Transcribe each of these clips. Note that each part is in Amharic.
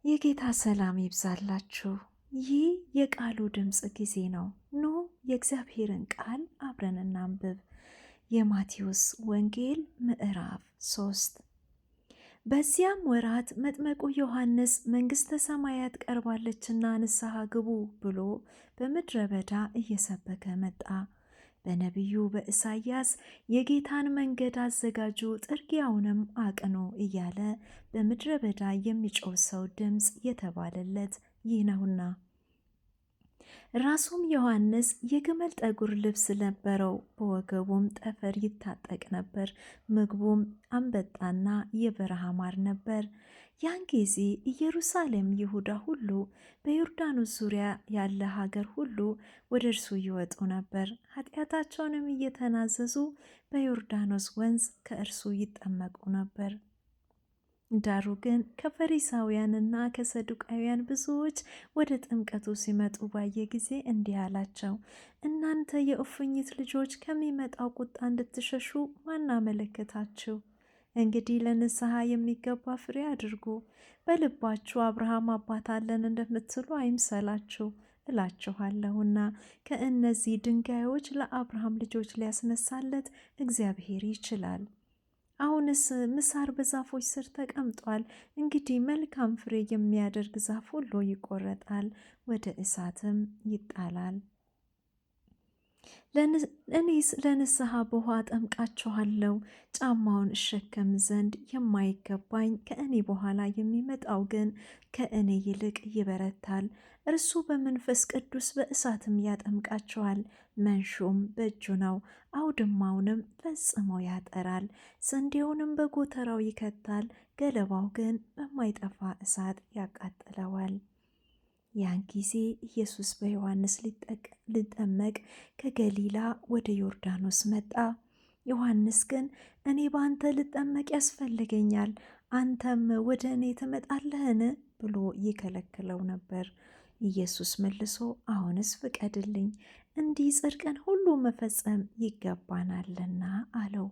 የጌታ ሰላም ይብዛላችሁ። ይህ የቃሉ ድምፅ ጊዜ ነው። ኑ የእግዚአብሔርን ቃል አብረን እናንብብ። የማቴዎስ ወንጌል ምዕራፍ 3። በዚያም ወራት መጥመቁ ዮሐንስ መንግሥተ ሰማያት ቀርባለችና ንስሐ ግቡ ብሎ በምድረ በዳ እየሰበከ መጣ። በነቢዩ በኢሳይያስ የጌታን መንገድ አዘጋጁ፣ ጥርጊያውንም አቅኑ እያለ በምድረ በዳ የሚጮህ ሰው ድምፅ የተባለለት ይህ ነውና። ራሱም ዮሐንስ የግመል ጠጉር ልብስ ነበረው፣ በወገቡም ጠፈር ይታጠቅ ነበር። ምግቡም አንበጣና የበረሃ ማር ነበር። ያን ጊዜ ኢየሩሳሌም፣ ይሁዳ ሁሉ፣ በዮርዳኖስ ዙሪያ ያለ ሀገር ሁሉ ወደ እርሱ ይወጡ ነበር። ኃጢአታቸውንም እየተናዘዙ በዮርዳኖስ ወንዝ ከእርሱ ይጠመቁ ነበር። ዳሩ ግን ከፈሪሳውያንና ከሰዱቃውያን ብዙዎች ወደ ጥምቀቱ ሲመጡ ባየ ጊዜ እንዲህ አላቸው፣ እናንተ የእፉኝት ልጆች ከሚመጣው ቁጣ እንድትሸሹ ማን አመለከታችሁ? እንግዲህ ለንስሐ የሚገባ ፍሬ አድርጉ። በልባችሁ አብርሃም አባት አለን እንደምትሉ አይምሰላችሁ፣ እላችኋለሁና ከእነዚህ ድንጋዮች ለአብርሃም ልጆች ሊያስነሳለት እግዚአብሔር ይችላል። አሁንስ ምሳር በዛፎች ስር ተቀምጧል። እንግዲህ መልካም ፍሬ የሚያደርግ ዛፍ ሁሉ ይቆረጣል፣ ወደ እሳትም ይጣላል። እኔስ ለንስሐ በውኃ አጠምቃችኋለሁ። ጫማውን እሸከም ዘንድ የማይገባኝ ከእኔ በኋላ የሚመጣው ግን ከእኔ ይልቅ ይበረታል። እርሱ በመንፈስ ቅዱስ በእሳትም ያጠምቃችኋል። መንሹም በእጁ ነው፣ አውድማውንም ፈጽሞ ያጠራል፣ ስንዴውንም በጎተራው ይከታል፣ ገለባው ግን በማይጠፋ እሳት ያቃጥለዋል። ያን ጊዜ ኢየሱስ በዮሐንስ ሊጠመቅ ከገሊላ ወደ ዮርዳኖስ መጣ። ዮሐንስ ግን እኔ በአንተ ልጠመቅ ያስፈልገኛል፣ አንተም ወደ እኔ ትመጣለህን? ብሎ ይከለክለው ነበር። ኢየሱስ መልሶ አሁንስ ፍቀድልኝ፣ እንዲህ ጽድቅን ሁሉ መፈጸም ይገባናልና አለው።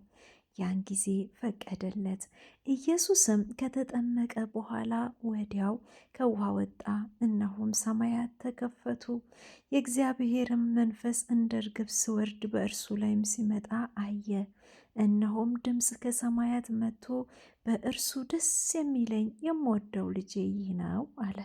ያን ጊዜ ፈቀደለት። ኢየሱስም ከተጠመቀ በኋላ ወዲያው ከውሃ ወጣ። እነሆም ሰማያት ተከፈቱ፣ የእግዚአብሔርም መንፈስ እንደ ርግብ ሲወርድ በእርሱ ላይም ሲመጣ አየ። እነሆም ድምፅ ከሰማያት መጥቶ በእርሱ ደስ የሚለኝ የምወደው ልጄ ይህ ነው አለ።